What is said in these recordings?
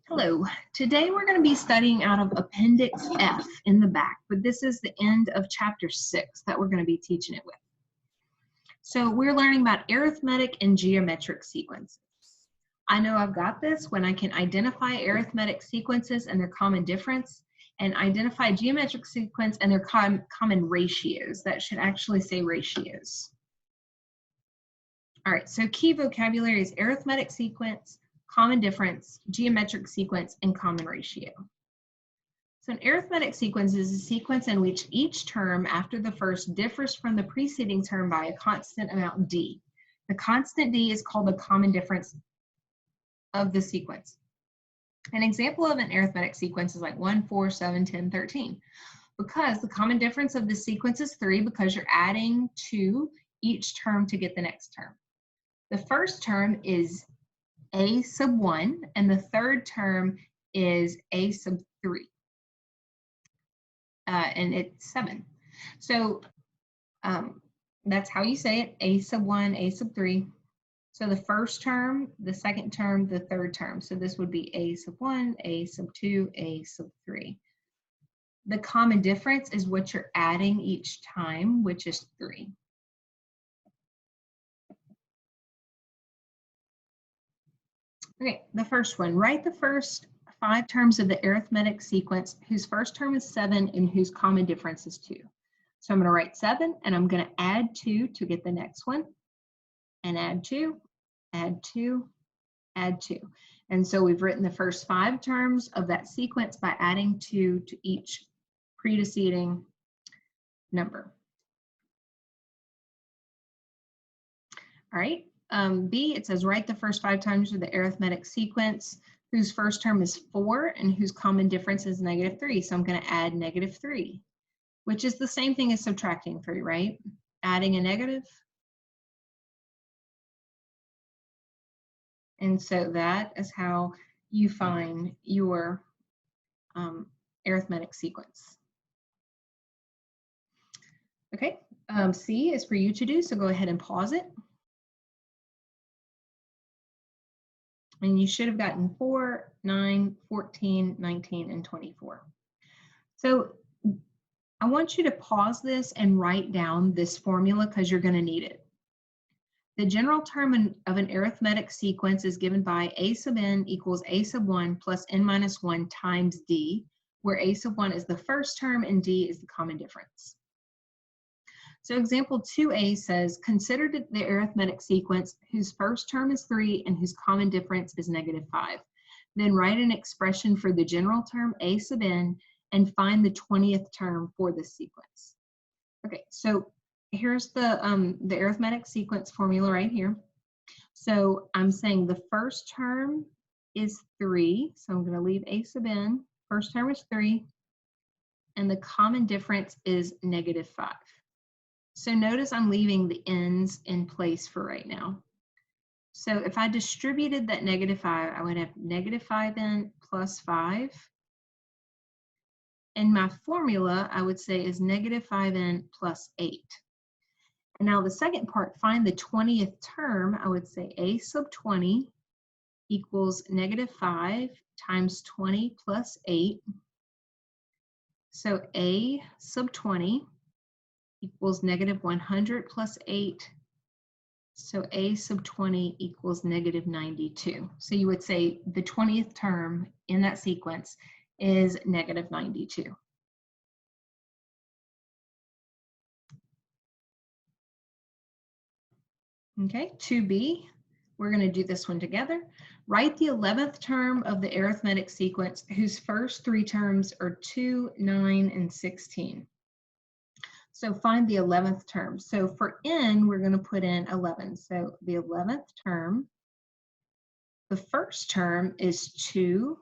Hello, today we're going to be studying out of Appendix F in the back, but this is the end of Chapter 6 that we're going to be teaching it with. So we're learning about arithmetic and geometric sequences. I know I've got this when I can identify arithmetic sequences and their common difference, and identify geometric sequence and their common ratios. That should actually say ratios. All right, so key vocabulary is arithmetic sequence, common difference, geometric sequence, and common ratio. So an arithmetic sequence is a sequence in which each term after the first differs from the preceding term by a constant amount d. The constant d is called the common difference of the sequence. An example of an arithmetic sequence is like 1, 4, 7, 10, 13. Because the common difference of the sequence is 3 because you're adding to each term to get the next term. The first term is a sub 1, and the third term is a sub 3, and it's 7. So that's how you say it, a sub 1, a sub 3. So the first term, the second term, the third term. So this would be a sub 1, a sub 2, a sub 3. The common difference is what you're adding each time, which is 3. Okay, the first one, write the first 5 terms of the arithmetic sequence whose first term is 7 and whose common difference is 2. So I'm going to write 7 and I'm going to add 2 to get the next one, and add 2, add 2, add 2. And so we've written the first 5 terms of that sequence by adding 2 to each preceding number. All right. B, it says write the first 5 terms of the arithmetic sequence whose first term is 4 and whose common difference is -3. So I'm going to add -3, which is the same thing as subtracting 3, right? Adding a negative. And so that is how you find your arithmetic sequence. Okay, C is for you to do, so go ahead and pause it. And you should have gotten 4, 9, 14, 19, and 24. So I want you to pause this and write down this formula because you're going to need it. The general term of an arithmetic sequence is given by a sub n equals a sub 1 plus n minus 1 times d, where a sub 1 is the first term and d is the common difference. So example 2a says, consider the arithmetic sequence whose first term is 3 and whose common difference is -5. Then write an expression for the general term a sub n and find the 20th term for this sequence. Okay, so here's the arithmetic sequence formula right here. So I'm saying the first term is 3, so I'm going to leave a sub n. First term is 3, and the common difference is -5. So notice I'm leaving the n's in place for right now. So if I distributed that -5, I would have -5n plus 5. And my formula, I would say, is -5n plus 8. And now the second part, find the 20th term, I would say a sub 20 equals -5 times 20 plus 8. So a sub 20 equals -100 plus 8. So a sub 20 equals -92. So you would say the 20th term in that sequence is -92. Okay, 2b, we're going to do this one together. Write the 11th term of the arithmetic sequence whose first 3 terms are 2, 9, and 16. So find the 11th term. So for n, we're going to put in 11. So the 11th term, the first term is 2.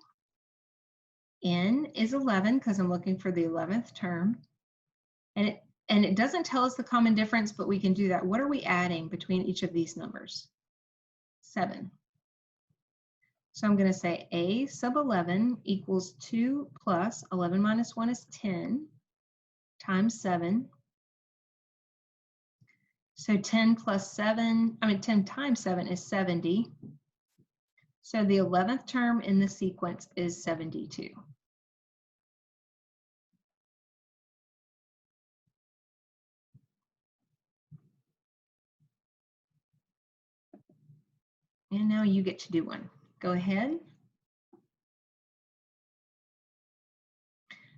N is 11 because I'm looking for the 11th term. And it doesn't tell us the common difference, but we can do that. What are we adding between each of these numbers? 7. So I'm going to say a sub 11 equals 2 plus 11 minus 1 is 10 times 7. So 10 times 7 is 70. So the 11th term in the sequence is 72. And now you get to do one. Go ahead.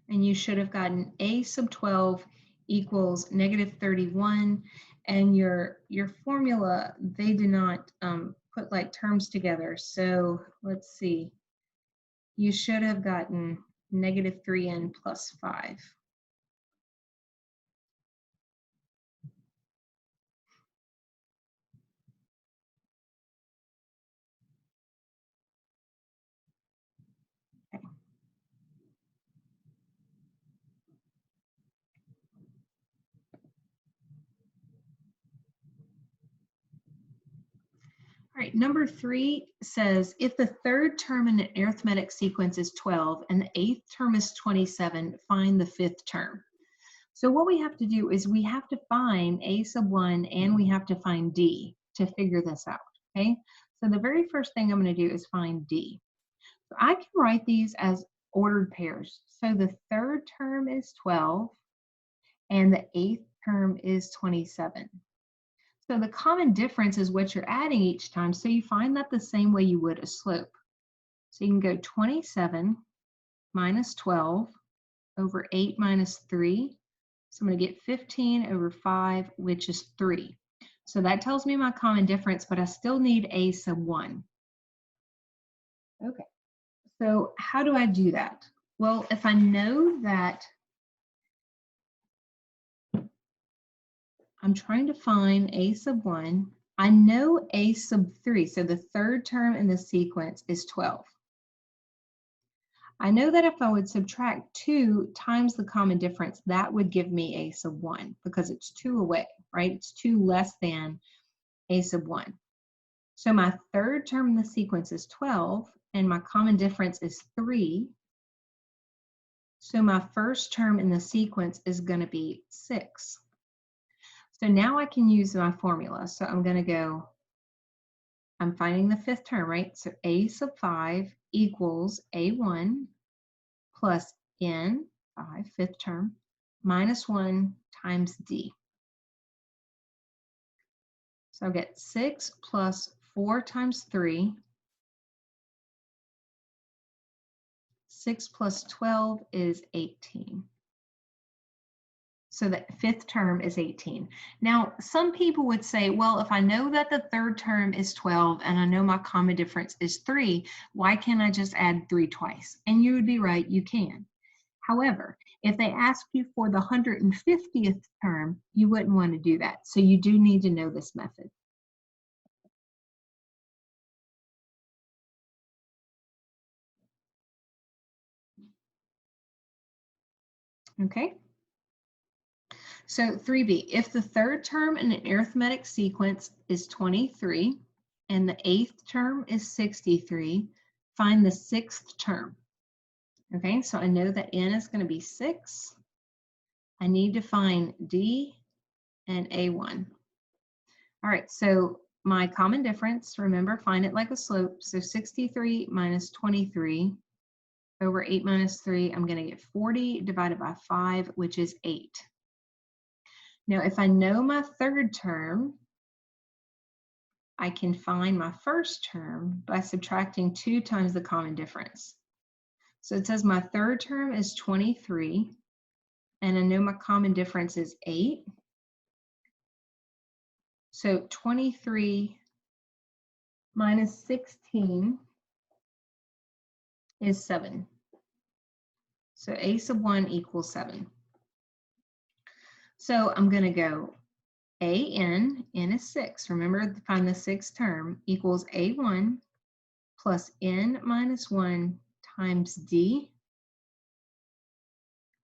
And you should have gotten a sub 12 equals negative 31. And your formula, they did not put like terms together. So let's see. You should have gotten negative 3n plus 5. Okay. All right, number 3 says, if the third term in an arithmetic sequence is 12 and the 8th term is 27, find the 5th term. So what we have to do is we have to find a sub 1 and we have to find d to figure this out, okay? So the very first thing I'm going to do is find d. So I can write these as ordered pairs. So the third term is 12 and the 8th term is 27. So the common difference is what you're adding each time. So you find that the same way you would a slope. So you can go 27 minus 12 over 8 minus 3. So I'm going to get 15 over 5, which is 3. So that tells me my common difference, but I still need a sub 1. Okay, so how do I do that? Well, if I know that I'm trying to find a sub 1, I know a sub 3, so the third term in the sequence is 12. I know that if I would subtract 2 times the common difference, that would give me a sub 1 because it's 2 away, right? It's 2 less than a sub 1. So my third term in the sequence is 12, and my common difference is 3. So my first term in the sequence is going to be 6. So now I can use my formula. So I'm going to go, I'm finding the 5th term, right? So a sub 5 equals a1 plus n, 5, 5th term, minus 1 times d. So I'll get 6 plus 4 times 3. 6 plus 12 is 18. So the 5th term is 18. Now, some people would say, well, if I know that the third term is 12 and I know my common difference is 3, why can't I just add 3 twice? And you would be right, you can. However, if they ask you for the 150th term, you wouldn't want to do that. So you do need to know this method. Okay. So 3b, if the third term in an arithmetic sequence is 23 and the 8th term is 63, find the 6th term. Okay, so I know that n is going to be 6. I need to find d and a1. All right, so my common difference, remember, find it like a slope. So 63 minus 23 over 8 minus 3, I'm going to get 40 divided by 5, which is 8. Now, if I know my third term, I can find my first term by subtracting 2 times the common difference. So it says my third term is 23, and I know my common difference is 8. So 23 minus 16 is 7. So a sub 1 equals 7. So I'm going to go n is 6. Remember, to find the 6th term equals a1 plus n minus 1 times d.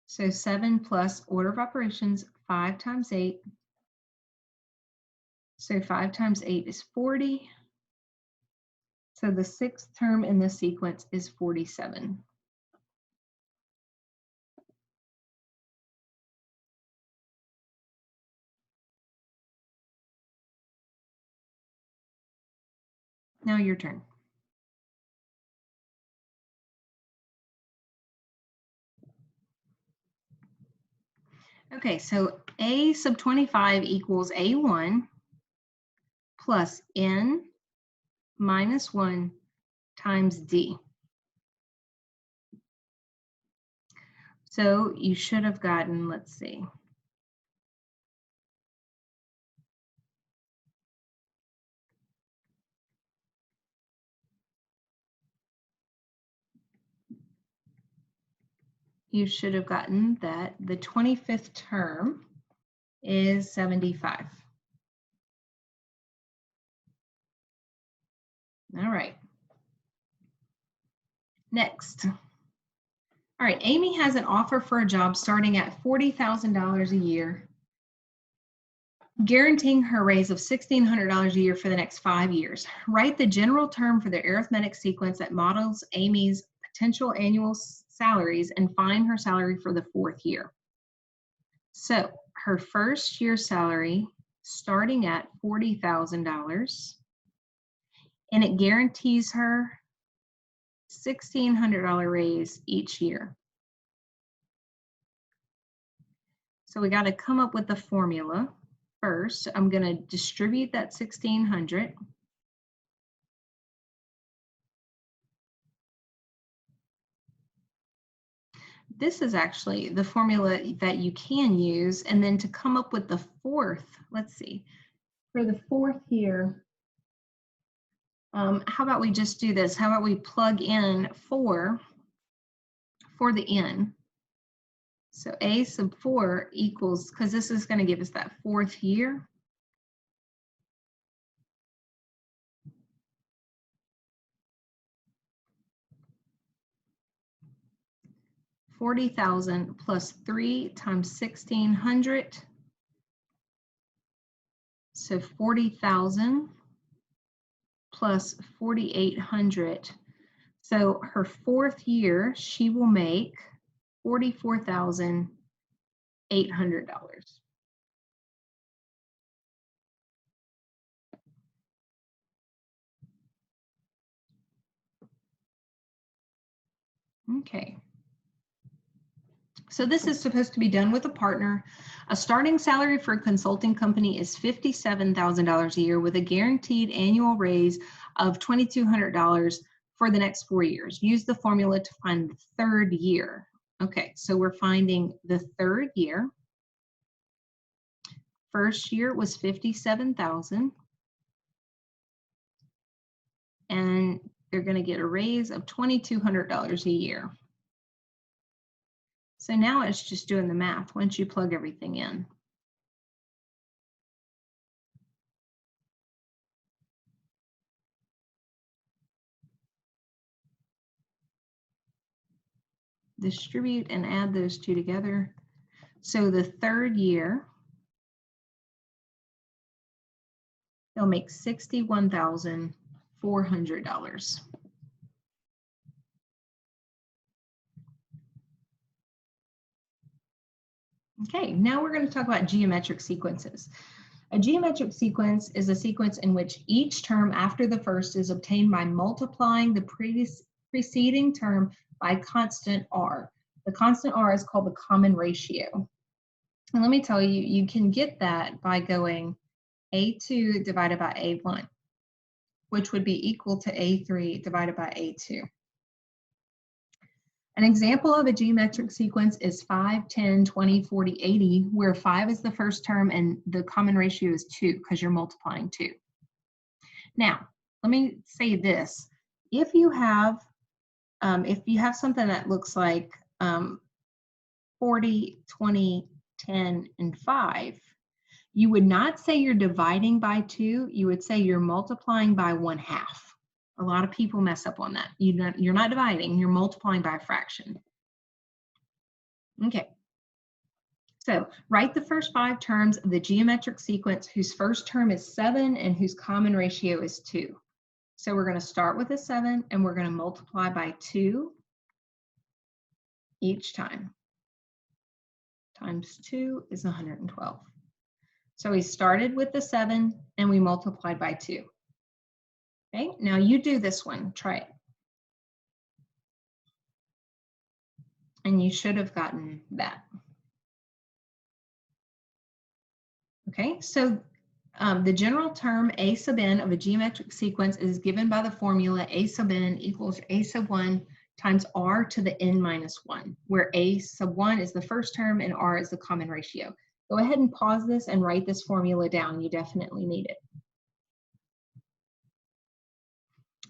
So 7 plus order of operations, 5 times 8. So 5 times 8 is 40. So the 6th term in the sequence is 47. Now your turn. Okay, so A sub 25 equals A1 plus N minus 1 times D. So you should have gotten, let's see. You should have gotten that the 25th term is 75. All right. Next. All right, Amy has an offer for a job starting at $40,000 a year, guaranteeing her raise of $1,600 a year for the next 5 years. Write the general term for the arithmetic sequence that models Amy's potential annual salaries and find her salary for the 4th year. So her first year salary starting at $40,000, and it guarantees her $1,600 raise each year. So we got to come up with the formula. First, I'm going to distribute that 1,600. This is actually the formula that you can use, and then to come up with the 4th, let's see, for the 4th year, how about we just do this? How about we plug in 4 for the n? So A sub 4 equals, because this is going to give us that 4th year. $40,000 plus 3 times 1,600. So 40,000 plus 4,800. So her 4th year, she will make $44,800. Okay. So this is supposed to be done with a partner. A starting salary for a consulting company is $57,000 a year with a guaranteed annual raise of $2,200 for the next 4 years. Use the formula to find the 3rd year. Okay, so we're finding the 3rd year. First year was $57,000. And they're going to get a raise of $2,200 a year. So now it's just doing the math once you plug everything in. Distribute and add those two together. So the 3rd year, they'll make $61,400. Okay, now we're going to talk about geometric sequences. A geometric sequence is a sequence in which each term after the first is obtained by multiplying the preceding term by constant r. The constant r is called the common ratio. And let me tell you, you can get that by going a2 divided by a1, which would be equal to a3 divided by a2. An example of a geometric sequence is 5, 10, 20, 40, 80, where 5 is the first term and the common ratio is 2 because you're multiplying 2. Now, let me say this. If you have something that looks like 40, 20, 10, and 5, you would not say you're dividing by 2, you would say you're multiplying by 1/2. A lot of people mess up on that. You're not dividing, you're multiplying by a fraction. Okay. So write the first 5 terms of the geometric sequence whose first term is 7 and whose common ratio is 2. So we're going to start with a 7 and we're going to multiply by 2 each time. Times 2 is 112. So we started with the 7 and we multiplied by 2. Okay, now you do this one, try it. And you should have gotten that. Okay, so the general term a sub n of a geometric sequence is given by the formula a sub n equals a sub 1 times r to the n minus 1, where a sub 1 is the first term and r is the common ratio. Go ahead and pause this and write this formula down. You definitely need it.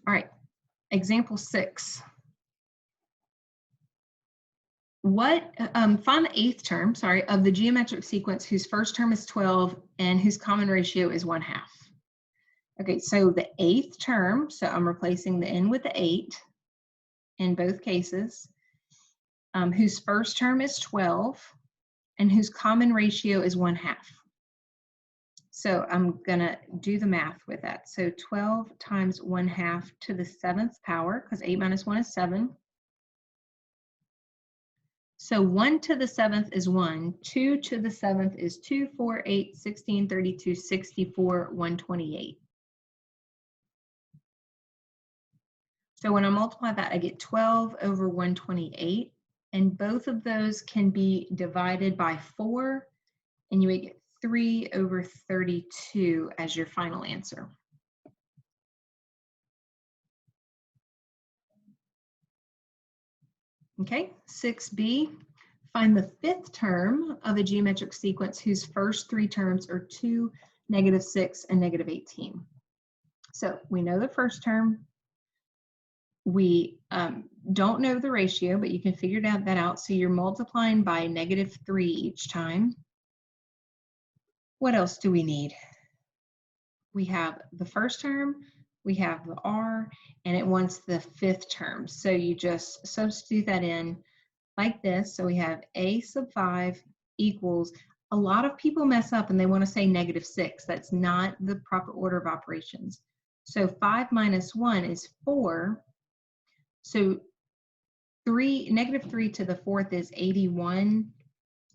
All right, example 6. Find the eighth term, of the geometric sequence whose first term is 12 and whose common ratio is 1/2. Okay, so the eighth term, so I'm replacing the n with the 8 in both cases, whose first term is 12 and whose common ratio is 1/2. So I'm gonna do the math with that. So 12 times 1/2 to the 7th power, because 8 minus 1 is 7. So 1 to the 7th is 1, 2 to the 7th is 2, 4, 8, 16, 32, 64, 128. So when I multiply that, I get 12 over 128, and both of those can be divided by 4, and you would get 3 over 32 as your final answer. Okay, 6b, find the fifth term of a geometric sequence whose first 3 terms are 2, -6, and -18. So we know the first term. We don't know the ratio, but you can figure that out. So you're multiplying by -3 each time. What else do we need? We have the first term, we have the r, and it wants the fifth term. So you just substitute that in like this. So we have a sub 5 equals, a lot of people mess up and they want to say -6. That's not the proper order of operations. So 5 minus 1 is 4. So -3 to the 4th is 81.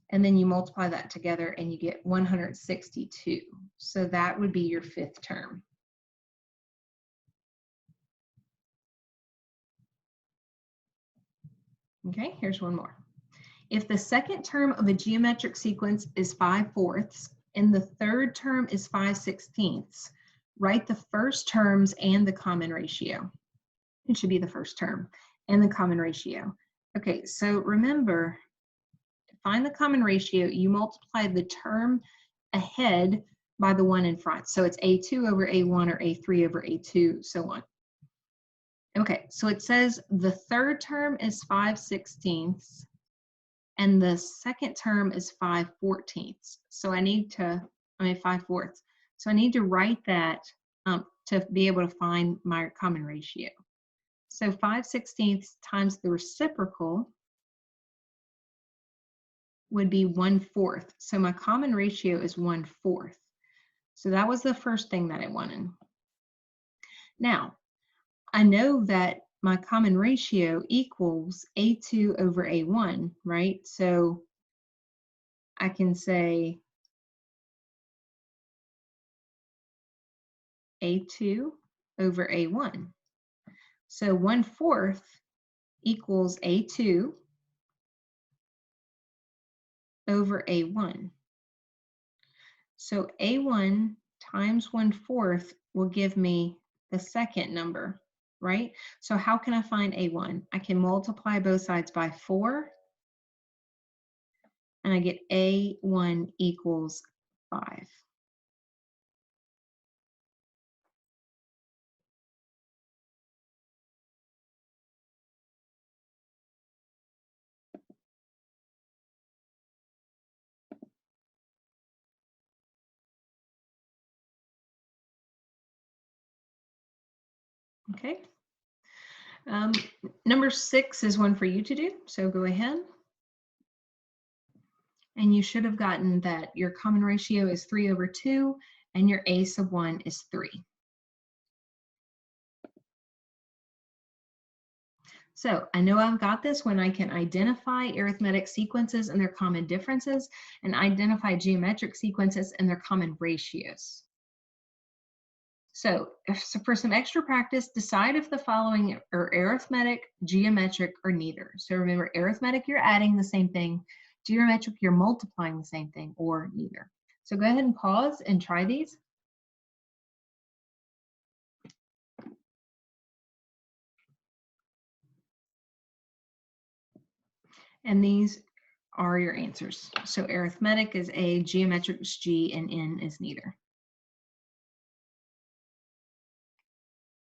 And then you multiply that together and you get 162. So that would be your fifth term. Okay, here's one more. If the second term of a geometric sequence is 5/4 and the third term is 5/16, write the first terms and the common ratio. It should be the first term and the common ratio. Okay, so remember, to find the common ratio, you multiply the term ahead by the one in front. So it's A2 over A1 or A3 over A2, so on. Okay, so it says the third term is 5/16 and the second term is 5/14. So I need to, 5/4. So I need to write that to be able to find my common ratio. So 5/16 times the reciprocal would be 1/4. So my common ratio is 1/4. So that was the first thing that I wanted. Now, I know that my common ratio equals A2 over A1, right? So I can say A2 over A1. So 1/4 equals A2 over A1. So A1 times 1/4 will give me the second number, right? So how can I find A1? I can multiply both sides by 4, and I get A1 equals 5. Okay. Number 6 is one for you to do, so go ahead. And you should have gotten that your common ratio is 3/2 and your a sub 1 is 3. So I know I've got this when I can identify arithmetic sequences and their common differences and identify geometric sequences and their common ratios. So for some extra practice, decide if the following are arithmetic, geometric, or neither. So remember, arithmetic, you're adding the same thing. Geometric, you're multiplying the same thing, or neither. So go ahead and pause and try these. And these are your answers. So arithmetic is A, geometric is G, and N is neither.